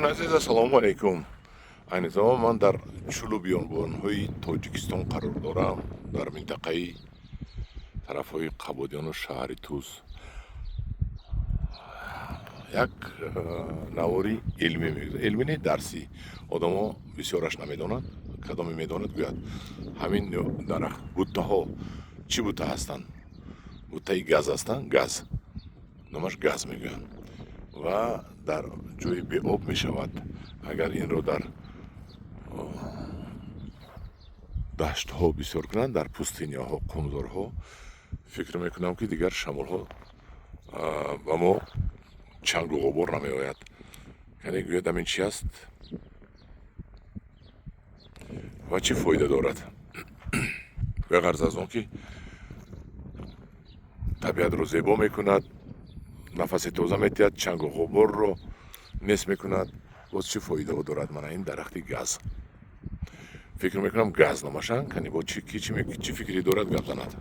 عزیز السلام علیکم. این زمان من در چلو بیابان‌های تاجیکستان قرار دارم، در منطقه طرف‌های قبادیان و شهر توس. یک نواری علمی نه درسی. آدم‌ها بسیارش نمی‌دانند، کدام می‌داند گوید همین درخت بوته‌ها چی بوته هستند؟ بوته گاز هستند، گاز. نامش گاز میگویند و در جای بی آب می شود. اگر این رو در دشت ها بسیار کنند، در پوستینی ها، قمزار ها، فکر میکنم که دیگر شمال ها و ما چنگ و غبار نمی آید. یعنی گوید همین چی است و چی فایده دارد. به غرض از اون که طبیعت رو زیبا میکند، نفس تازه میتید، چنگ و غبار رو نیست میکند. باز چی فایده دارد من این درخت گاز؟ فکر میکنم گاز نماشن کنی با چی فکری دارد گپ زند.